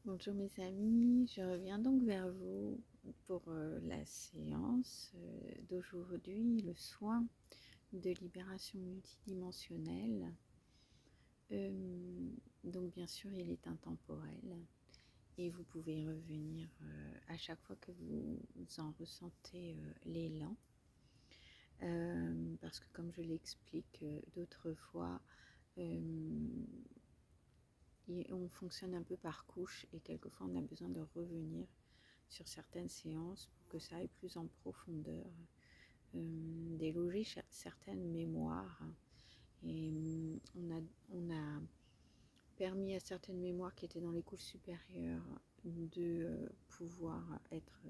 Bonjour mes amis, je reviens donc vers vous pour la séance d'aujourd'hui, le soin de libération multidimensionnelle. Donc bien sûr il est intemporel et vous pouvez y revenir à chaque fois que vous en ressentez l'élan. Parce que comme je l'explique d'autres fois, on fonctionne un peu par couche et quelquefois on a besoin de revenir sur certaines séances pour que ça aille plus en profondeur, déloger certaines mémoires. Et on a permis à certaines mémoires qui étaient dans les couches supérieures de pouvoir être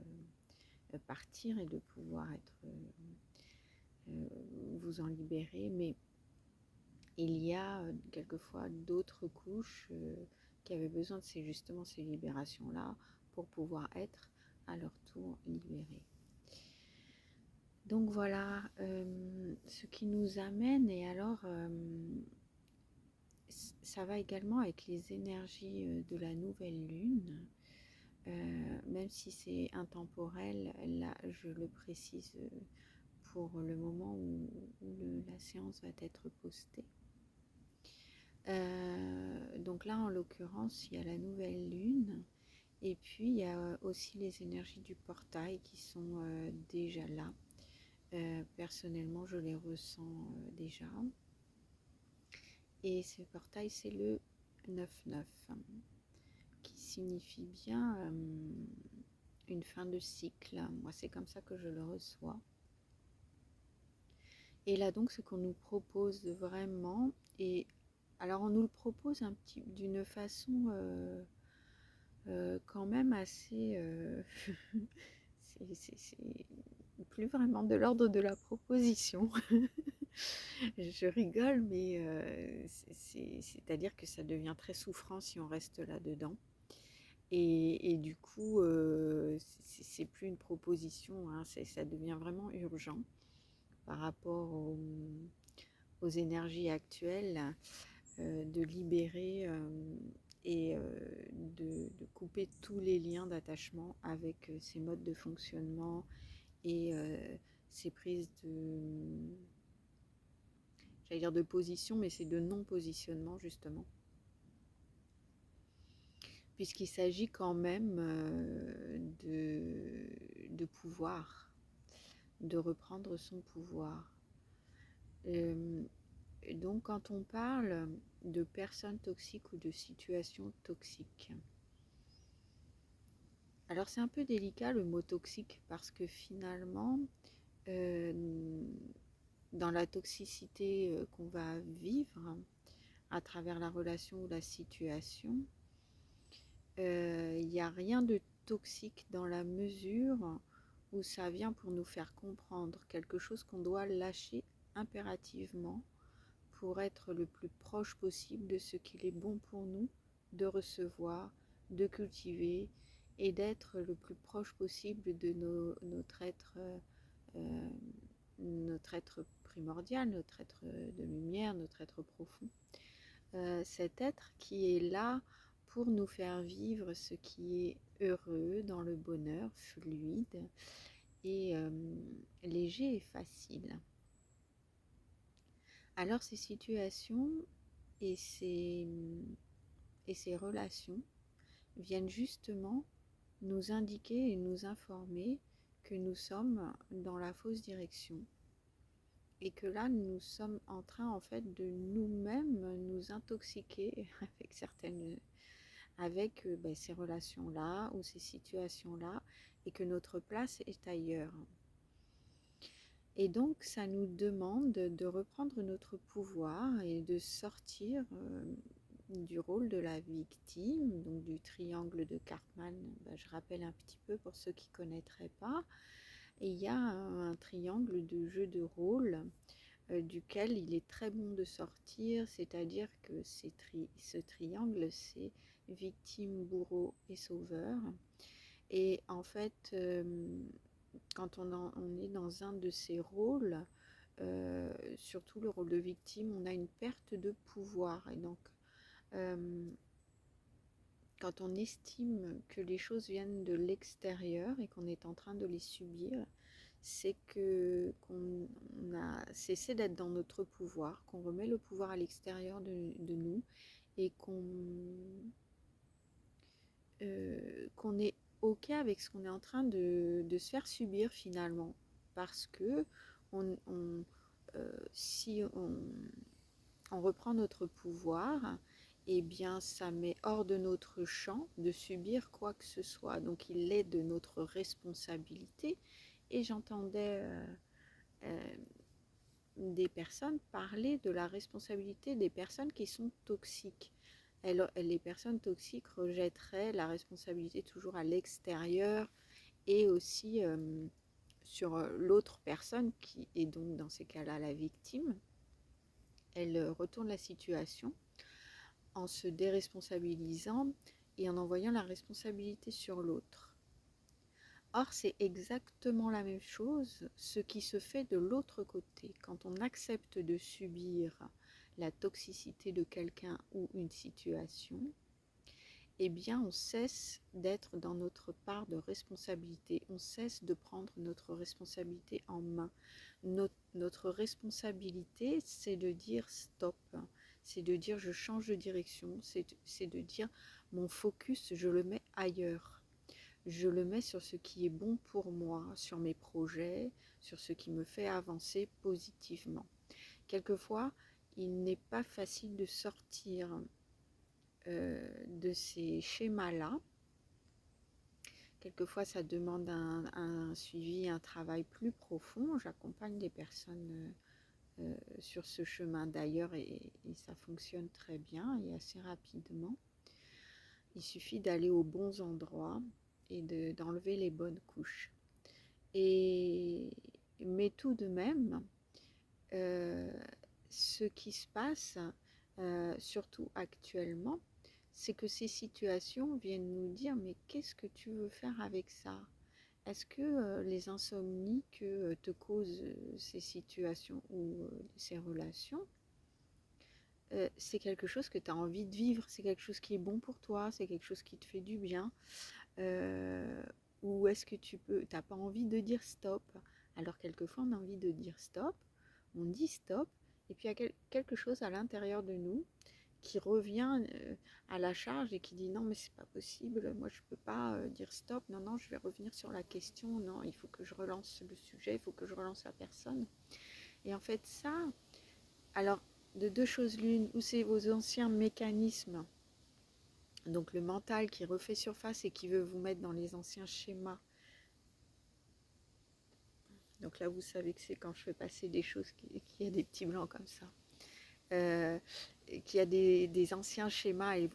partir et de pouvoir être vous en libérer, mais il y a quelquefois d'autres couches qui avaient besoin de justement ces libérations-là pour pouvoir être à leur tour libérées. Donc voilà ce qui nous amène, et alors ça va également avec les énergies de la nouvelle lune, même si c'est intemporel, là je le précise pour le moment où la séance va être postée. Donc là en l'occurrence il y a la nouvelle lune et puis il y a aussi les énergies du portail qui sont déjà là. Personnellement je les ressens déjà, et ce portail c'est le 9-9 qui signifie bien une fin de cycle. Moi c'est comme ça que je le reçois. Et là donc ce qu'on nous propose vraiment, et alors on nous le propose d'une façon quand même assez c'est plus vraiment de l'ordre de la proposition. Je rigole, mais c'est-à-dire que ça devient très souffrant si on reste là-dedans. Et du coup, c'est plus une proposition, hein, ça devient vraiment urgent par rapport aux énergies actuelles, de libérer et de couper tous les liens d'attachement avec ces modes de fonctionnement et ces prises j'allais dire de position, mais c'est de non-positionnement justement. Puisqu'il s'agit quand même de pouvoir, de reprendre son pouvoir. Et donc quand on parle de personnes toxiques ou de situations toxiques, alors c'est un peu délicat le mot toxique parce que finalement, dans la toxicité qu'on va vivre à travers la relation ou la situation, il n'y a rien de toxique dans la mesure où ça vient pour nous faire comprendre quelque chose qu'on doit lâcher impérativement pour être le plus proche possible de ce qu'il est bon pour nous de recevoir, de cultiver et d'être le plus proche possible de euh, notre être primordial, notre être de lumière, notre être profond. Cet être qui est là pour nous faire vivre ce qui est heureux, dans le bonheur, fluide et léger et facile. Alors ces situations et ces relations viennent justement nous indiquer et nous informer que nous sommes dans la fausse direction et que là nous sommes en train en fait de nous-mêmes nous intoxiquer avec ces relations-là ou ces situations-là, et que notre place est ailleurs. Et donc ça nous demande de reprendre notre pouvoir et de sortir du rôle de la victime, donc du triangle de Cartman. Je rappelle un petit peu pour ceux qui ne connaîtraient pas. Et il y a un triangle de jeu de rôle duquel il est très bon de sortir, c'est-à-dire que ce triangle, c'est victime, bourreau et sauveur. Et en fait, quand on est dans un de ces rôles, surtout le rôle de victime, on a une perte de pouvoir. Et donc, quand on estime que les choses viennent de l'extérieur et qu'on est en train de les subir, c'est que qu'on a cessé d'être dans notre pouvoir, qu'on remet le pouvoir à l'extérieur de nous et qu'on est OK avec ce qu'on est en train de se faire subir finalement. Parce que si on reprend notre pouvoir, eh bien ça met hors de notre champ de subir quoi que ce soit. Donc il est de notre responsabilité. Et j'entendais euh, des personnes parler de la responsabilité des personnes qui sont toxiques. Les personnes toxiques rejetteraient la responsabilité toujours à l'extérieur et aussi sur l'autre personne qui est donc dans ces cas-là la victime. Elle retourne la situation en se déresponsabilisant et en envoyant la responsabilité sur l'autre. Or, c'est exactement la même chose ce qui se fait de l'autre côté. Quand on accepte de subir la toxicité de quelqu'un ou une situation, eh bien on cesse d'être dans notre part de responsabilité, on cesse de prendre notre responsabilité en main. Notre responsabilité, c'est de dire stop, c'est de dire je change de direction, c'est de dire mon focus, je le mets ailleurs. Je le mets sur ce qui est bon pour moi, sur mes projets, sur ce qui me fait avancer positivement. Quelquefois, il n'est pas facile de sortir de ces schémas-là. Quelquefois, ça demande un suivi, un travail plus profond. J'accompagne des personnes sur ce chemin d'ailleurs et ça fonctionne très bien et assez rapidement. Il suffit d'aller aux bons endroits et d'enlever les bonnes couches. Mais tout de même, ce qui se passe, surtout actuellement, c'est que ces situations viennent nous dire mais qu'est-ce que tu veux faire avec ça? Est-ce que les insomnies que te causent ces situations ou ces relations, c'est quelque chose que tu as envie de vivre, c'est quelque chose qui est bon pour toi, c'est quelque chose qui te fait du bien, euh, ou est-ce que t'as pas envie de dire stop? Alors quelquefois on a envie de dire stop, on dit stop, et puis il y a quelque chose à l'intérieur de nous qui revient à la charge et qui dit non mais c'est pas possible, moi je peux pas dire stop, non je vais revenir sur la question, non il faut que je relance le sujet, il faut que je relance la personne. Et en fait ça, alors de deux choses l'une, ou c'est vos anciens mécanismes, donc le mental qui refait surface et qui veut vous mettre dans les anciens schémas. Donc là vous savez que c'est quand je fais passer des choses qu'il y a des petits blancs comme ça. Qu'il y a des anciens schémas et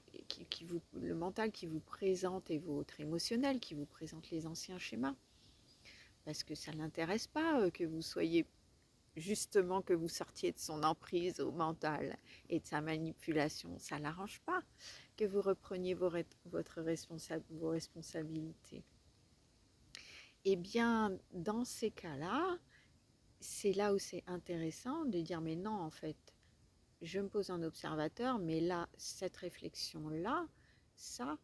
le mental qui vous présente et votre émotionnel qui vous présente les anciens schémas parce que ça ne l'intéresse pas que vous soyez justement que vous sortiez de son emprise au mental et de sa manipulation, ça ne l'arrange pas que vous repreniez vos responsabilités. Et bien dans ces cas-là, c'est là où c'est intéressant de dire mais non en fait, je me pose en observateur, mais là, cette réflexion-là, ça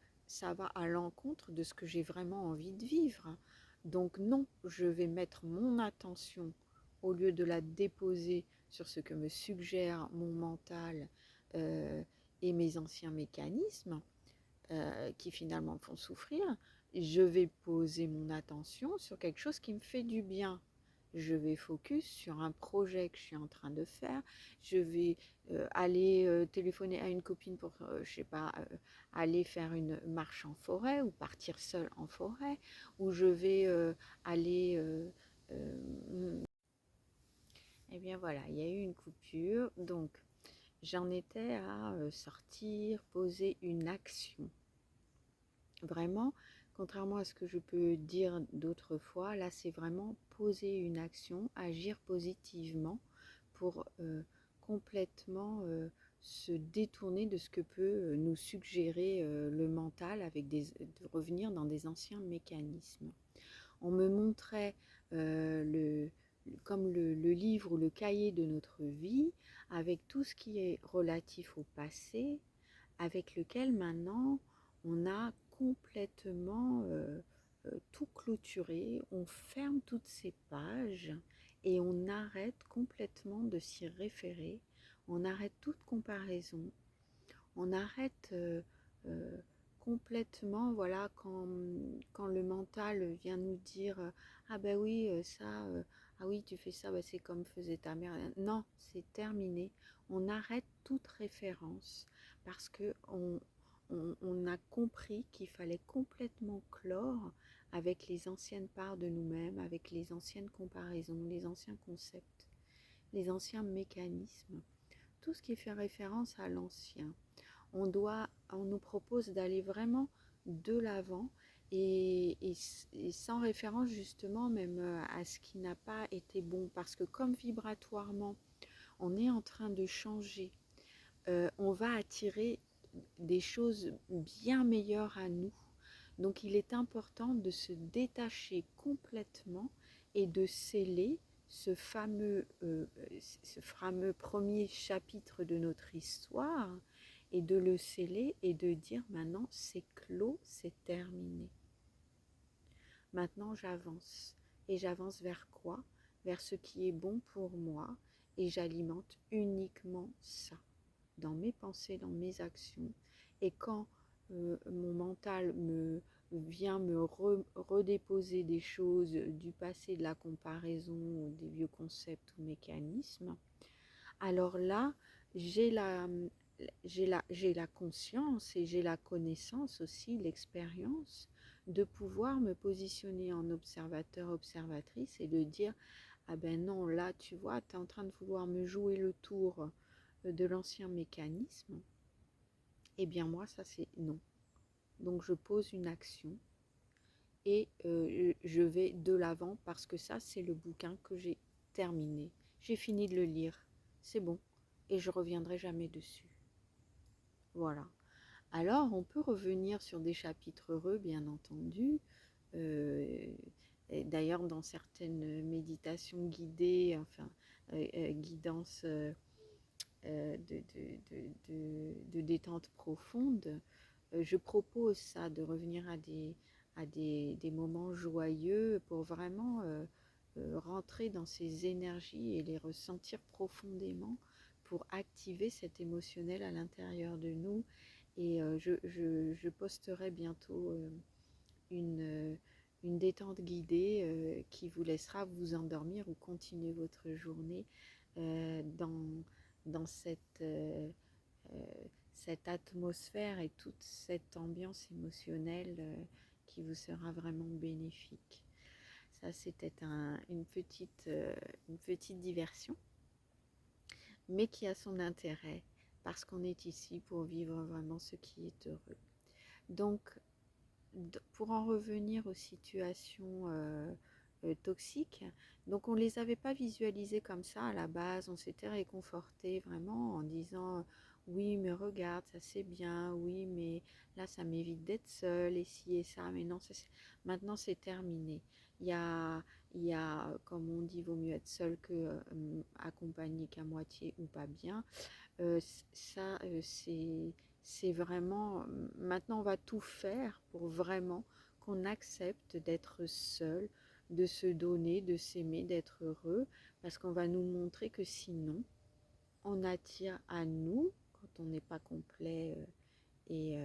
va à l'encontre de ce que j'ai vraiment envie de vivre. Donc non, je vais mettre mon attention, au lieu de la déposer sur ce que me suggère mon mental et mes anciens mécanismes, qui finalement me font souffrir, je vais poser mon attention sur quelque chose qui me fait du bien. Je vais focus sur un projet que je suis en train de faire. Je vais aller téléphoner à une copine pour, je sais pas, aller faire une marche en forêt ou partir seule en forêt. Ou je vais aller... Eh bien voilà, il y a eu une coupure. Donc, j'en étais à sortir, poser une action. Vraiment, contrairement à ce que je peux dire d'autres fois, là c'est vraiment poser une action, agir positivement pour complètement se détourner de ce que peut nous suggérer le mental avec de revenir dans des anciens mécanismes. On me montrait comme le livre ou le cahier de notre vie avec tout ce qui est relatif au passé, avec lequel maintenant on a complètement tout clôturé, on ferme toutes ces pages et on arrête complètement de s'y référer, on arrête toute comparaison, on arrête complètement, voilà, quand le mental vient nous dire ah ben oui, ça, ah oui, tu fais ça, ben c'est comme faisait ta mère. Non, c'est terminé. On arrête toute référence parce que on a compris qu'il fallait complètement clore avec les anciennes parts de nous-mêmes, avec les anciennes comparaisons, les anciens concepts, les anciens mécanismes, tout ce qui fait référence à l'ancien. On nous propose d'aller vraiment de l'avant et sans référence justement même à ce qui n'a pas été bon. Parce que comme vibratoirement, on est en train de changer, on va attirer des choses bien meilleures à nous. Donc il est important de se détacher complètement et de sceller ce fameux premier chapitre de notre histoire et de le sceller et de dire maintenant c'est clos, c'est terminé. Maintenant j'avance. Et j'avance vers quoi? Vers ce qui est bon pour moi et j'alimente uniquement ça dans mes pensées, dans mes actions. Et quand mon mental vient me redéposer des choses du passé, de la comparaison, des vieux concepts ou mécanismes, alors là, j'ai la conscience et j'ai la connaissance aussi, l'expérience de pouvoir me positionner en observateur, observatrice et de dire ah ben non, là tu vois, tu es en train de vouloir me jouer le tour de l'ancien mécanisme, eh bien moi ça c'est non. Donc je pose une action et je vais de l'avant parce que ça c'est le bouquin que j'ai terminé. J'ai fini de le lire, c'est bon et je reviendrai jamais dessus. Voilà. Alors on peut revenir sur des chapitres heureux bien entendu. D'ailleurs dans certaines méditations guidées, enfin guidance de détente profonde, je propose ça, de revenir à des moments joyeux pour vraiment rentrer dans ces énergies et les ressentir profondément pour activer cet émotionnel à l'intérieur de nous. Et je posterai bientôt une détente guidée qui vous laissera vous endormir ou continuer votre journée dans cette atmosphère et toute cette ambiance émotionnelle qui vous sera vraiment bénéfique. Ça, c'était une petite diversion, mais qui a son intérêt parce qu'on est ici pour vivre vraiment ce qui est heureux. Donc, pour en revenir aux situations toxiques, donc on ne les avait pas visualisées comme ça à la base, on s'était réconforté vraiment en disant oui mais regarde ça c'est bien, oui mais là ça m'évite d'être seule et ci et ça, mais non maintenant c'est terminé. Il y a, comme on dit, vaut mieux être seul que accompagné qu'à moitié ou pas bien. Ça c'est vraiment, maintenant on va tout faire pour vraiment qu'on accepte d'être seul, de se donner, de s'aimer, d'être heureux, parce qu'on va nous montrer que sinon, on attire à nous, quand on n'est pas complet et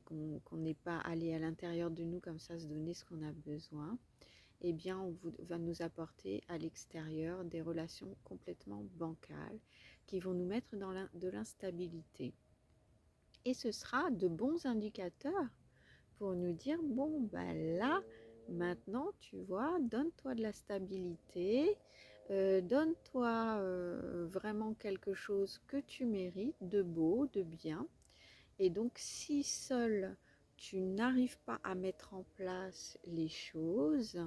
qu'on n'est pas allé à l'intérieur de nous comme ça, se donner ce qu'on a besoin, eh bien on va nous apporter à l'extérieur des relations complètement bancales qui vont nous mettre dans de l'instabilité. Et ce sera de bons indicateurs pour nous dire, bon, ben là, maintenant, tu vois, donne-toi de la stabilité, donne-toi vraiment quelque chose que tu mérites, de beau, de bien. Et donc, si seul tu n'arrives pas à mettre en place les choses,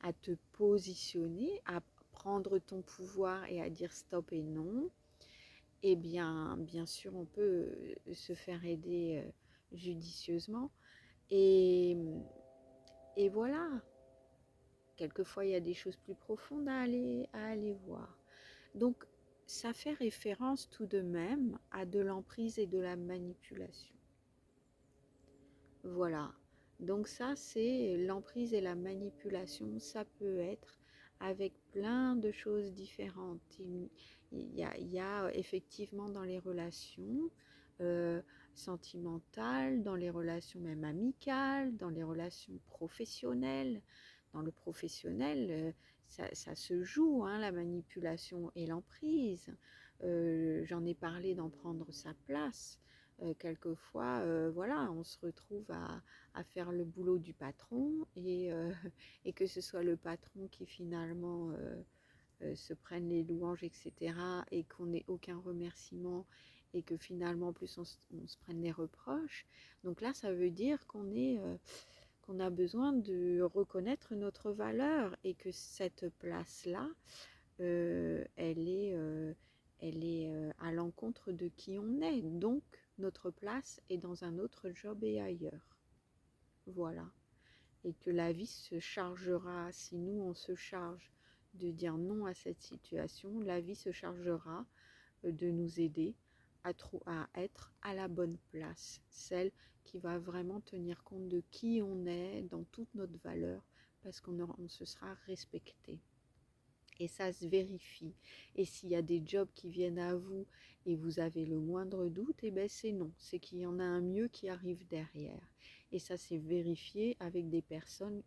à te positionner, à prendre ton pouvoir et à dire stop et non, eh bien sûr, on peut se faire aider judicieusement. Et, et voilà, quelquefois il y a des choses plus profondes à aller voir. Donc, ça fait référence tout de même à de l'emprise et de la manipulation. Voilà. Donc ça, c'est l'emprise et la manipulation. Ça peut être avec plein de choses différentes. Il y a effectivement dans les relations euh, sentimentales, dans les relations même amicales, dans les relations professionnelles. Dans le professionnel, ça se joue, hein, la manipulation et l'emprise. J'en ai parlé d'en prendre sa place. Quelquefois, voilà, on se retrouve à faire le boulot du patron et que ce soit le patron qui finalement se prenne les louanges, etc., et qu'on n'ait aucun remerciement et que finalement, en plus, on se prenne les reproches. Donc là, ça veut dire qu'on a besoin de reconnaître notre valeur et que cette place-là, elle est à l'encontre de qui on est. Donc, notre place est dans un autre job et ailleurs. Voilà. Et que la vie se chargera, si nous on se charge de dire non à cette situation, la vie se chargera de nous aider à être à la bonne place, celle qui va vraiment tenir compte de qui on est dans toute notre valeur, parce qu'on se sera respecté. Et ça se vérifie. Et s'il y a des jobs qui viennent à vous et vous avez le moindre doute, eh ben c'est non, c'est qu'il y en a un mieux qui arrive derrière. Et ça c'est vérifié avec des personnes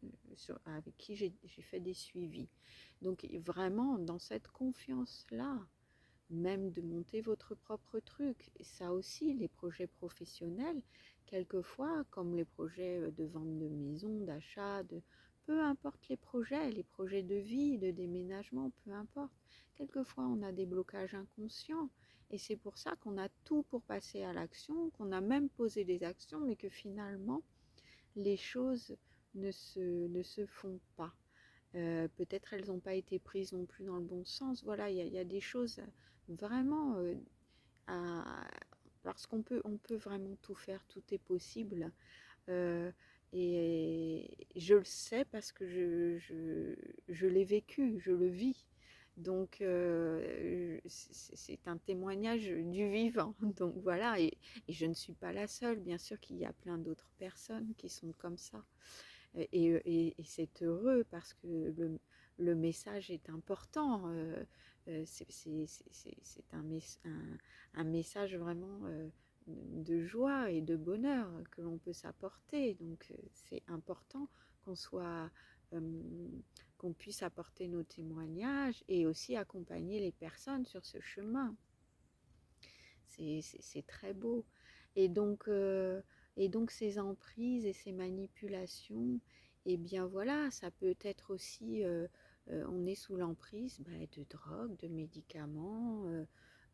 avec qui j'ai fait des suivis. Donc vraiment dans cette confiance-là, même de monter votre propre truc. Et ça aussi, les projets professionnels, quelquefois, comme les projets de vente de maison, d'achat, peu importe les projets de vie, de déménagement, peu importe. Quelquefois, on a des blocages inconscients. Et c'est pour ça qu'on a tout pour passer à l'action, qu'on a même posé des actions, mais que finalement, les choses ne se font pas. Peut-être elles n'ont pas été prises non plus dans le bon sens. Voilà, il y a des choses vraiment à, parce on peut vraiment tout faire, tout est possible. Euh, et je le sais parce que je l'ai vécu, je le vis. Donc c'est un témoignage du vivant. Donc voilà, et je ne suis pas la seule. Bien sûr qu'il y a plein d'autres personnes qui sont comme ça. Et c'est heureux parce que le message est important. C'est un message vraiment de joie et de bonheur que l'on peut s'apporter. Donc c'est important qu'on soit, qu'on puisse apporter nos témoignages et aussi accompagner les personnes sur ce chemin. C'est très beau. Et donc, euh, et donc ces emprises et ces manipulations, eh bien voilà, ça peut être aussi, on est sous l'emprise de drogue, de médicaments,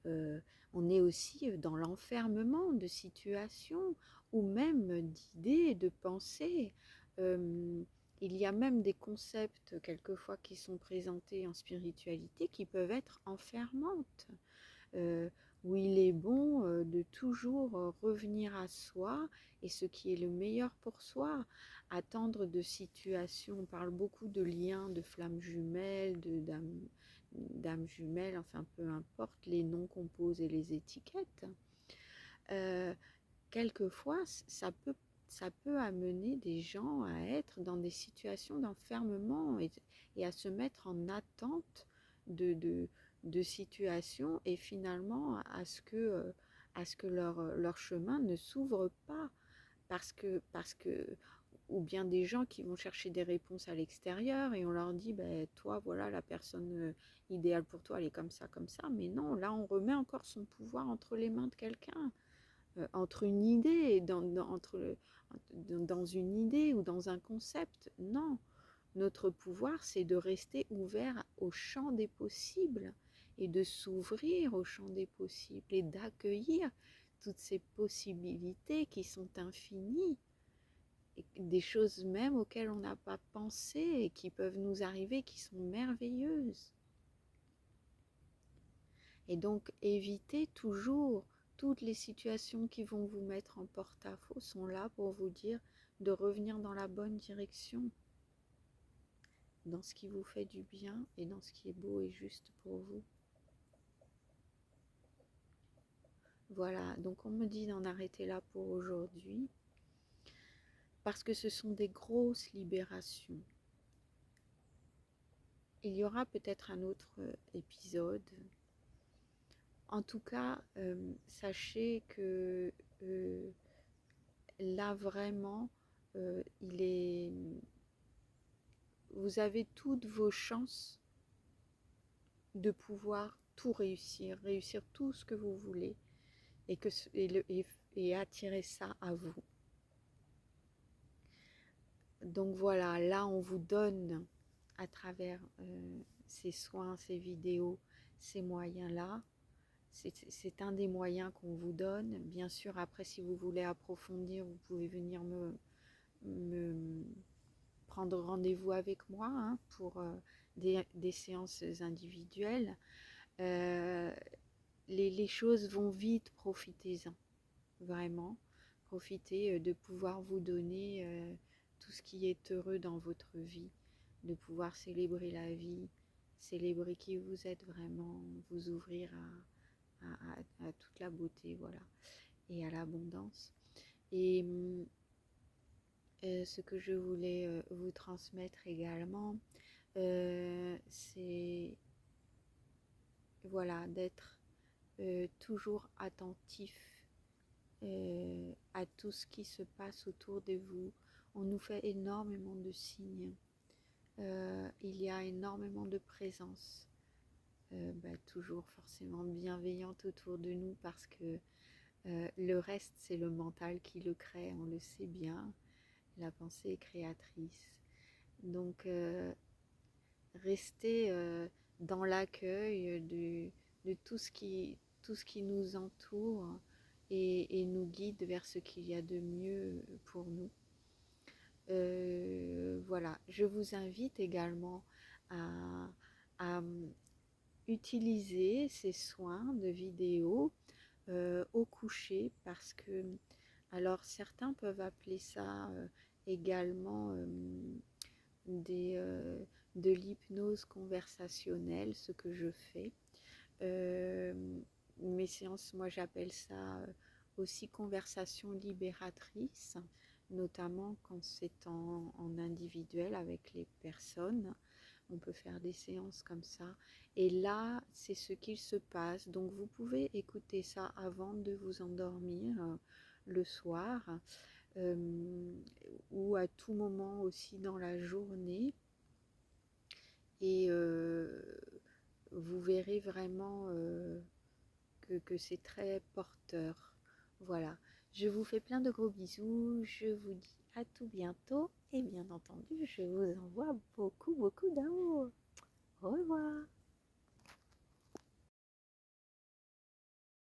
euh, on est aussi dans l'enfermement de situations ou même d'idées, de pensées. Euh, il y a même des concepts quelquefois qui sont présentés en spiritualité qui peuvent être enfermantes, euh, où il est bon de toujours revenir à soi et ce qui est le meilleur pour soi. Attendre de situations, on parle beaucoup de liens, de flammes jumelles, d'âmes jumelles, enfin peu importe les noms qu'on pose et les étiquettes. Euh, Quelquefois, ça peut amener des gens à être dans des situations d'enfermement et à se mettre en attente de situations et finalement à ce que leur chemin ne s'ouvre pas parce que ou bien des gens qui vont chercher des réponses à l'extérieur et on leur dit toi voilà la personne idéale pour toi elle est comme ça, mais non, là on remet encore son pouvoir entre les mains de quelqu'un, entre une idée, dans une idée ou dans un concept. Non, notre pouvoir, c'est de rester ouvert au champ des possibles et de s'ouvrir au champ des possibles et d'accueillir toutes ces possibilités qui sont infinies, et des choses même auxquelles on n'a pas pensé et qui peuvent nous arriver, qui sont merveilleuses. Et donc, évitez toujours toutes les situations qui vont vous mettre en porte-à-faux sont là pour vous dire de revenir dans la bonne direction, dans ce qui vous fait du bien et dans ce qui est beau et juste pour vous. Voilà, donc on me dit d'en arrêter là pour aujourd'hui. parce que ce sont des grosses libérations. Il y aura peut-être un autre épisode. En tout cas, sachez que là vraiment, vous avez toutes vos chances de pouvoir tout réussir, réussir tout ce que vous voulez et attirer ça à vous. Donc voilà, là on vous donne à travers ces soins, ces vidéos, ces moyens-là. C'est un des moyens qu'on vous donne. Bien sûr, après, si vous voulez approfondir, vous pouvez venir me prendre rendez-vous avec moi hein, pour des séances individuelles. Les choses vont vite, profitez-en, vraiment. Profitez de pouvoir vous donner tout ce qui est heureux dans votre vie, de pouvoir célébrer la vie, célébrer qui vous êtes vraiment, vous ouvrir à toute la beauté, voilà, et à l'abondance. Et ce que je voulais vous transmettre également, c'est voilà, d'être toujours attentif à tout ce qui se passe autour de vous. On nous fait énormément de signes. Il y a énormément de présence, toujours forcément bienveillante autour de nous parce que le reste, c'est le mental qui le crée, on le sait bien. La pensée est créatrice. Donc, restez dans l'accueil de tout ce qui nous entoure et nous guide vers ce qu'il y a de mieux pour nous. Voilà, je vous invite également à utiliser ces soins de vidéo au coucher parce que, alors certains peuvent appeler ça également de l'hypnose conversationnelle, ce que je fais. Mes séances, moi j'appelle ça aussi conversation libératrice, notamment quand c'est en individuel avec les personnes. On peut faire des séances comme ça. Et là, c'est ce qu'il se passe. Donc vous pouvez écouter ça avant de vous endormir le soir ou à tout moment aussi dans la journée. Et vous verrez vraiment que c'est très porteur. Voilà. Je vous fais plein de gros bisous. Je vous dis à tout bientôt. Et bien entendu, je vous envoie beaucoup, beaucoup d'amour. Au revoir.